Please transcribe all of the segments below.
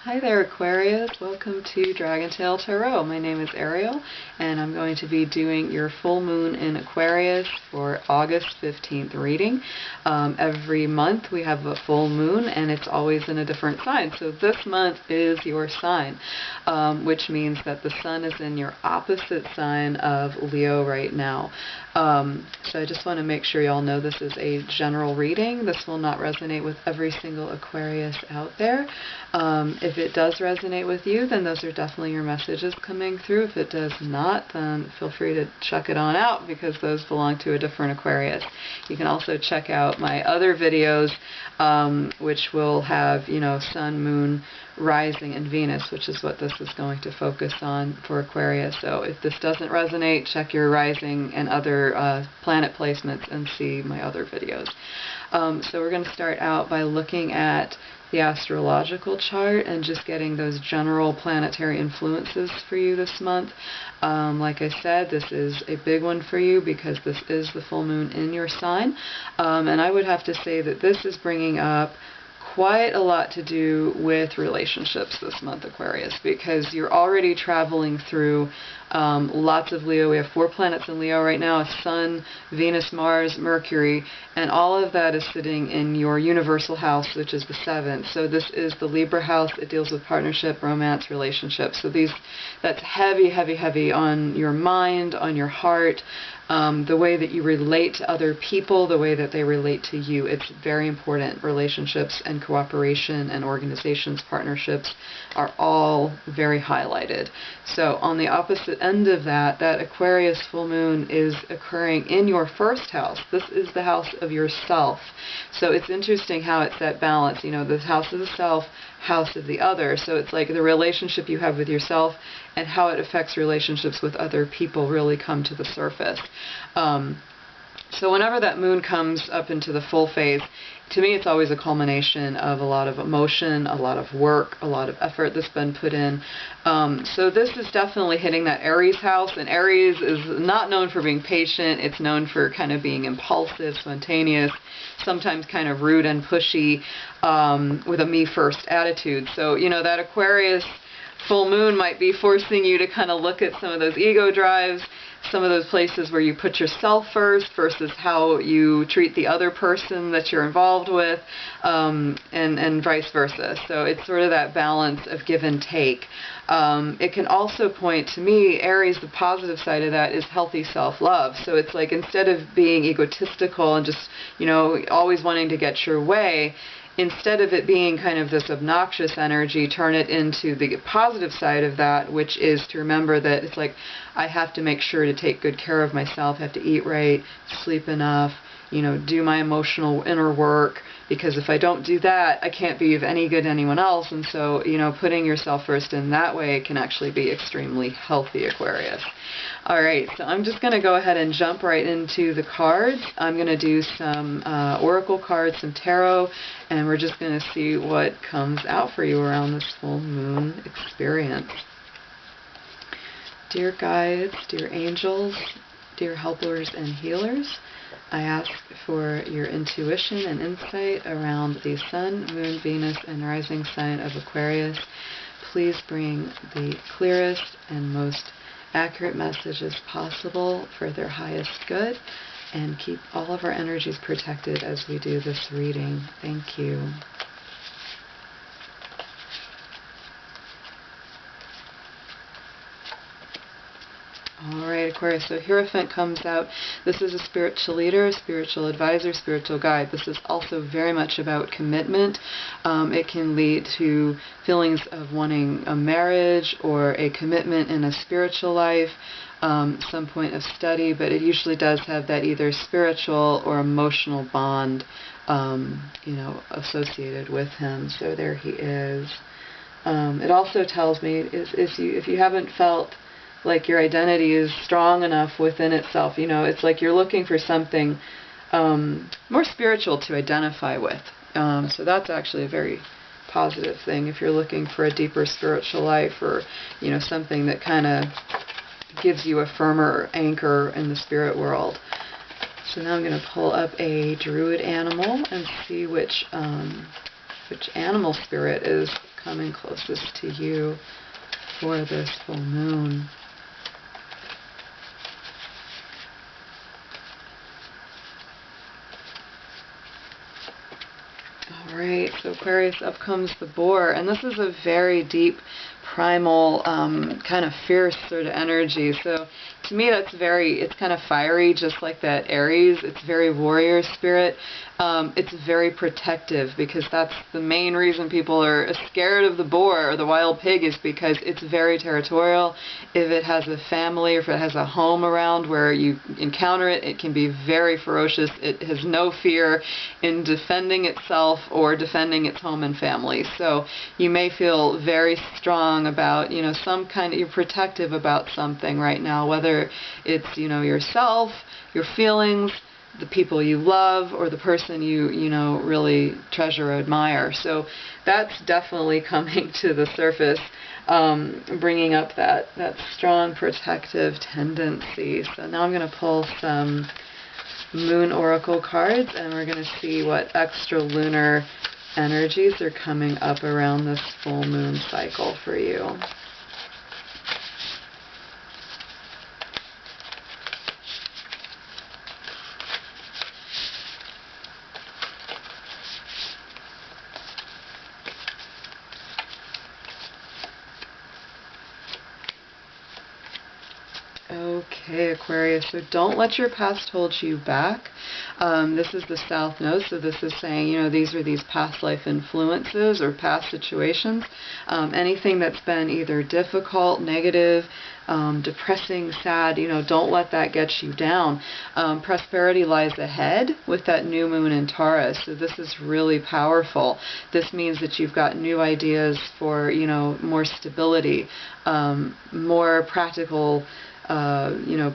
Hi there, Aquarius. Welcome to Dragon Tail Tarot. My name is Ariel, and I'm going to be doing your full moon in Aquarius for August 15th reading. Every month we have a full moon, and it's always in a different sign. So this month is your sign, which means that the sun is in your opposite sign of Leo right now. So I just want to make sure y'all know this is a general reading. This will not resonate with every single Aquarius out there. If it does resonate with you, then those are definitely your messages coming through. If it does not, then feel free to check it on out because those belong to a different Aquarius. You can also check out my other videos, which will have, sun, moon, rising, and Venus, which is what this is going to focus on for Aquarius. So if this doesn't resonate, check your rising and other planet placements and see my other videos. So we're going to start out by looking at the astrological chart and just getting those general planetary influences for you this month. Like I said, this is a big one for you because this is the full moon in your sign. And I would have to say that this is bringing up quite a lot to do with relationships this month, Aquarius, because you're already traveling through lots of Leo. We have 4 planets in Leo right now: Sun, Venus, Mars, Mercury, and all of that is sitting in your universal house, which is the 7th. So this is the Libra house. It deals with partnership, romance, relationships. So that's heavy, heavy, heavy on your mind, on your heart, the way that you relate to other people, the way that they relate to you. It's very important. Relationships and cooperation and organizations, partnerships are all very highlighted. So on the opposite end of that Aquarius full moon is occurring in your first house. This is the house of yourself. So it's interesting how it's that balance, the house of the self, house of the other. So it's like the relationship you have with yourself and how it affects relationships with other people really come to the surface. So whenever that moon comes up into the full phase, to me it's always a culmination of a lot of emotion, a lot of work, a lot of effort that's been put in. So this is definitely hitting that Aries house, and Aries is not known for being patient. It's known for kind of being impulsive, spontaneous, sometimes kind of rude and pushy, with a me first attitude. So, that Aquarius full moon might be forcing you to kind of look at some of those ego drives, some of those places where you put yourself first versus how you treat the other person that you're involved with, and vice versa. So it's sort of that balance of give and take. It can also point, to me, Aries, the positive side of that is healthy self-love. So it's like, instead of being egotistical and just, always wanting to get your way, instead of it being kind of this obnoxious energy, turn it into the positive side of that, which is to remember that it's like, I have to make sure to take good care of myself, I have to eat right, sleep enough, do my emotional inner work, because if I don't do that, I can't be of any good to anyone else. And so, putting yourself first in that way can actually be extremely healthy, Aquarius. Alright, so I'm just going to go ahead and jump right into the cards. I'm going to do some oracle cards, some tarot, and we're just going to see what comes out for you around this full moon experience. Dear guides, dear angels, dear helpers and healers, I ask for your intuition and insight around the Sun, Moon, Venus, and rising sign of Aquarius. Please bring the clearest and most accurate messages possible for their highest good, and keep all of our energies protected as we do this reading. Thank you. Alright, Aquarius, so Hierophant comes out. This is a spiritual leader, spiritual advisor, spiritual guide. This is also very much about commitment. It can lead to feelings of wanting a marriage or a commitment in a spiritual life, some point of study, but it usually does have that either spiritual or emotional bond, associated with him. So there he is. It also tells me if you haven't felt like your identity is strong enough within itself, it's like you're looking for something more spiritual to identify with. So that's actually a very positive thing if you're looking for a deeper spiritual life, or something that kind of gives you a firmer anchor in the spirit world. So now I'm going to pull up a druid animal and see which animal spirit is coming closest to you for this full moon. Alright, so Aquarius, up comes the boar, and this is a very deep, primal, kind of fierce sort of energy. So to me it's kind of fiery, just like that Aries. It's very warrior spirit. It's very protective, because that's the main reason people are scared of the boar or the wild pig, is because it's very territorial. If it has a family or if it has a home around where you encounter it, it can be very ferocious. It has no fear in defending itself or defending its home and family. So you may feel very strong about, some kind of, you're protective about something right now, whether it's, yourself, your feelings, the people you love, or the person you really treasure or admire. So that's definitely coming to the surface, bringing up that strong protective tendency. So now I'm going to pull some moon oracle cards, and we're going to see what extra lunar energies are coming up around this full moon cycle for you. Okay, Aquarius, so don't let your past hold you back. This is the South Node, so this is saying, these are these past life influences or past situations. Anything that's been either difficult, negative, depressing, sad, don't let that get you down. Prosperity lies ahead with that new moon in Taurus, so this is really powerful. This means that you've got new ideas for, more stability, more practical,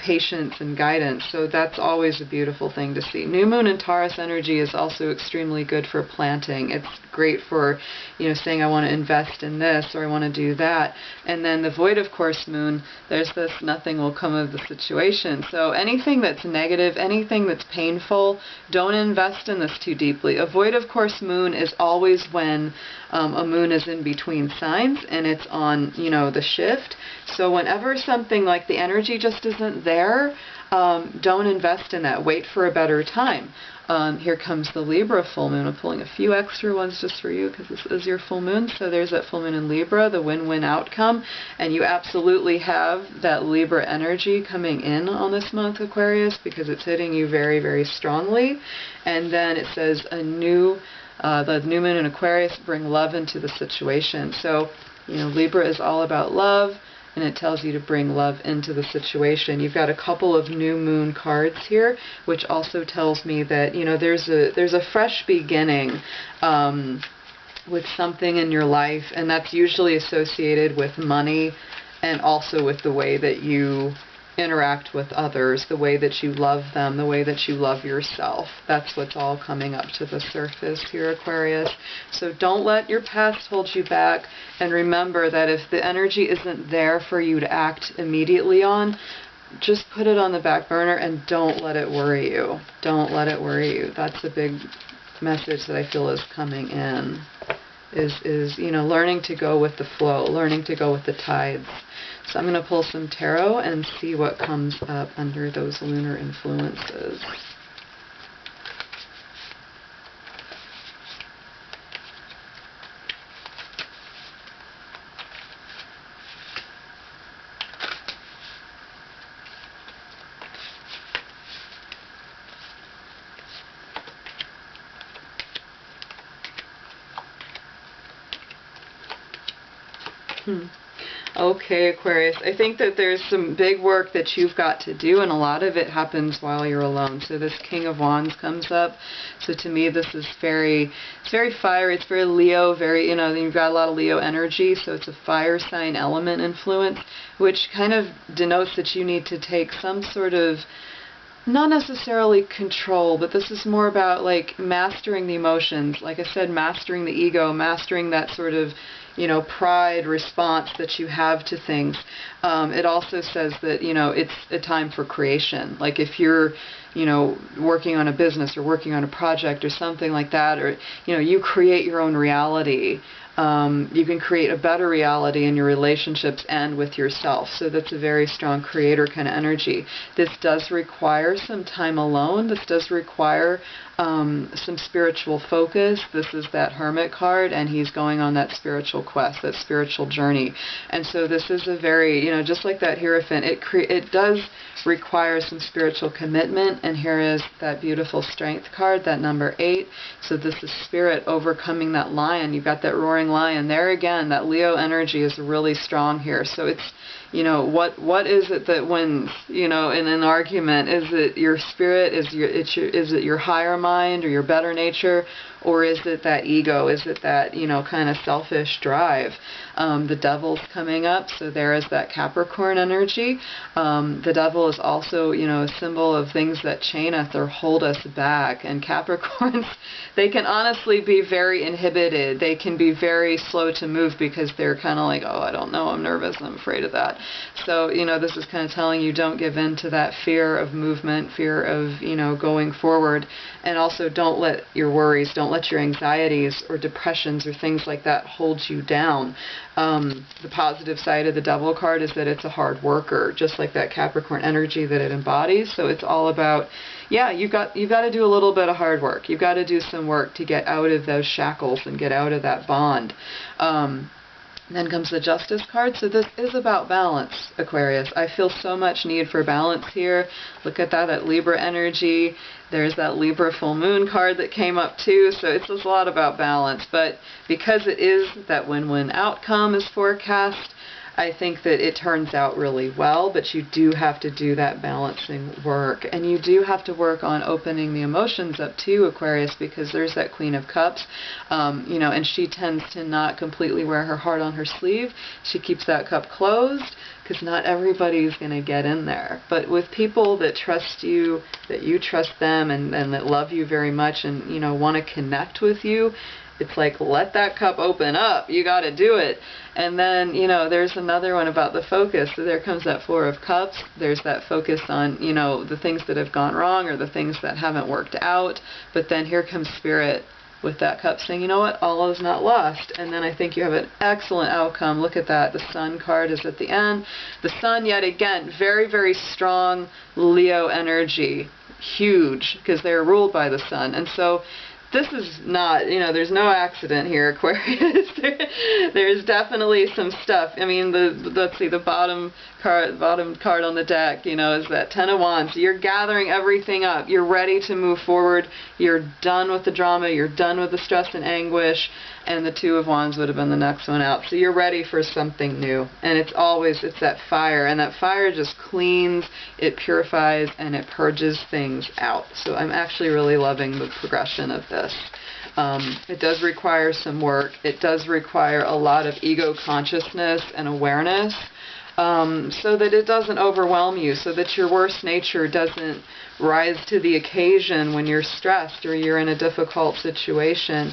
patience and guidance. So that's always a beautiful thing to see. New moon in Taurus energy is also extremely good for planting. It's great for, saying I want to invest in this or I want to do that. And then the void of course moon, there's this nothing will come of the situation. So anything that's negative, anything that's painful, don't invest in this too deeply. A void of course moon is always when a moon is in between signs and it's on, the shift. So whenever something like the energy just isn't there, don't invest in that. Wait for a better time. Here comes the Libra full moon. I'm pulling a few extra ones just for you because this is your full moon. So there's that full moon in Libra, the win-win outcome. And you absolutely have that Libra energy coming in on this month, Aquarius, because it's hitting you very, very strongly. And then it says the new moon in Aquarius, bring love into the situation. So, Libra is all about love, and it tells you to bring love into the situation. You've got a couple of new moon cards here, which also tells me that, there's a fresh beginning with something in your life, and that's usually associated with money and also with the way that you interact with others, the way that you love them, the way that you love yourself. That's what's all coming up to the surface here, Aquarius. So don't let your past hold you back, and remember that if the energy isn't there for you to act immediately on, just put it on the back burner and don't let it worry you. Don't let it worry you. That's a big message that I feel is coming in. Is learning to go with the flow, learning to go with the tides. So I'm going to pull some tarot and see what comes up under those lunar influences. Okay, Aquarius, I think that there's some big work that you've got to do, and a lot of it happens while you're alone. So this King of Wands comes up. So to me, this is it's very fiery, it's very Leo, you've got a lot of Leo energy, so it's a fire sign element influence, which kind of denotes that you need to take some sort of, not necessarily control, but this is more about like mastering the emotions. Like I said, mastering the ego, mastering that sort of, pride response that you have to things. It also says that, it's a time for creation. Like if you're, working on a business or working on a project or something like that, or, you create your own reality. You can create a better reality in your relationships and with yourself. So that's a very strong creator kind of energy. This does require some time alone. This does require some spiritual focus. This is that Hermit card, and he's going on that spiritual quest, that spiritual journey. And so this is a very, just like that Hierophant, it does require some spiritual commitment. And here is that beautiful Strength card, that number 8. So this is spirit overcoming that lion. You've got that roaring lion. There again, that Leo energy is really strong here. So it's, what is it that wins, in an argument? Is it your spirit? Is it your higher mind or your better nature? Or is it that ego? Is it that, kind of selfish drive? The devil's coming up, so there is that Capricorn energy. The devil is also, a symbol of things that chain us or hold us back. And Capricorns, they can honestly be very inhibited. They can be very slow to move because they're kind of like, oh, I don't know, I'm nervous, I'm afraid of that. So, this is kind of telling you, don't give in to that fear of movement, fear of, going forward. And also don't let your worries, don't let your anxieties or depressions or things like that hold you down. The positive side of the Devil card is that it's a hard worker, just like that Capricorn energy that it embodies. So it's all about, you've got to do a little bit of hard work. You've got to do some work to get out of those shackles and get out of that bond. Then comes the Justice card. So this is about balance, Aquarius. I feel so much need for balance here. Look at that Libra energy. There's that Libra full moon card that came up too. So it's a lot about balance. But because it is that win-win outcome is forecast, I think that it turns out really well, but you do have to do that balancing work. And you do have to work on opening the emotions up too, Aquarius, because there's that Queen of Cups, and she tends to not completely wear her heart on her sleeve. She keeps that cup closed because not everybody's going to get in there. But with people that trust you, that you trust them, and that love you very much and, want to connect with you, it's like, let that cup open up. You got to do it. And then, there's another one about the focus. So there comes that Four of Cups. There's that focus on, the things that have gone wrong or the things that haven't worked out. But then here comes Spirit with that cup saying, you know what, all is not lost. And then I think you have an excellent outcome. Look at that. The Sun card is at the end. The Sun, yet again, very, very strong Leo energy. Huge, because they're ruled by the Sun. And so this is not, there's no accident here, Aquarius. There's definitely some stuff. I mean, let's see, the bottom card on the deck, is that Ten of Wands. You're gathering everything up. You're ready to move forward. You're done with the drama. You're done with the stress and anguish. And the Two of Wands would have been the next one out. So you're ready for something new. And it's that fire. And that fire just cleans, it purifies, and it purges things out. So I'm actually really loving the progression of this. It does require some work. It does require a lot of ego consciousness and awareness. So that it doesn't overwhelm you, so that your worst nature doesn't rise to the occasion when you're stressed or you're in a difficult situation.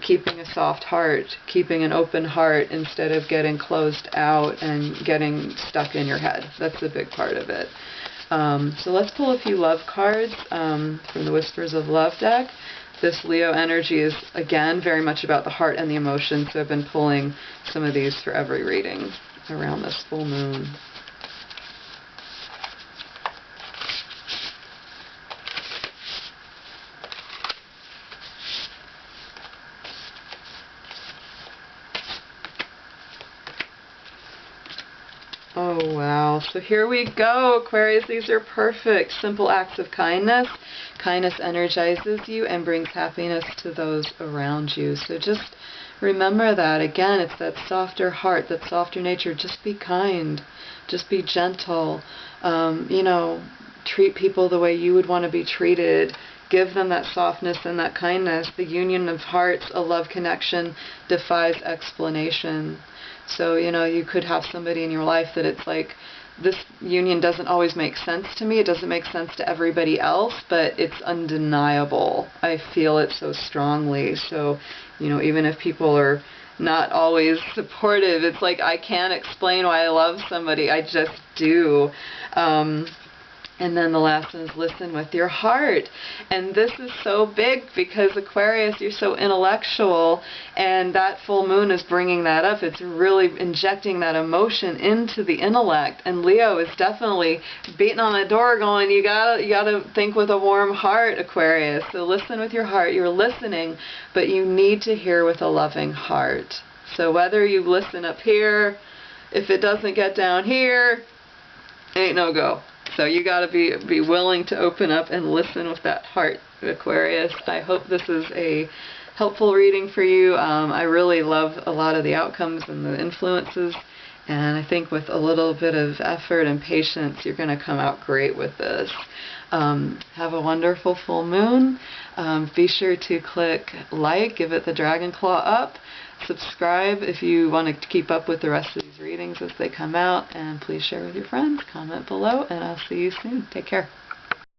Keeping a soft heart, keeping an open heart instead of getting closed out and getting stuck in your head. That's a big part of it. So let's pull a few love cards from the Whispers of Love deck. This Leo energy is, again, very much about the heart and the emotions, so I've been pulling some of these for every reading around this full moon. Oh wow, so here we go, Aquarius. These are perfect, simple acts of kindness. Kindness energizes you and brings happiness to those around you. So just remember that. Again, it's that softer heart, that softer nature. Just be kind. Just be gentle. Treat people the way you would want to be treated. Give them that softness and that kindness. The union of hearts, a love connection, defies explanation. So, you could have somebody in your life that it's like, this union doesn't always make sense to me. It doesn't make sense to everybody else, but it's undeniable. I feel it so strongly. So, even if people are not always supportive, it's like I can't explain why I love somebody. I just do. And then the last one is listen with your heart. And this is so big because Aquarius, you're so intellectual, and that full moon is bringing that up. It's really injecting that emotion into the intellect. And Leo is definitely beating on the door going, you gotta think with a warm heart, Aquarius. So listen with your heart. You're listening, but you need to hear with a loving heart. So whether you listen up here, if it doesn't get down here, ain't no go. So you got to be willing to open up and listen with that heart, Aquarius. I hope this is a helpful reading for you. I really love a lot of the outcomes and the influences, and I think with a little bit of effort and patience, you're going to come out great with this. Have a wonderful full moon. Be sure to click like, give it the dragon claw up. Subscribe if you want to keep up with the rest of these readings as they come out, and please share with your friends, comment below, and I'll see you soon. Take care.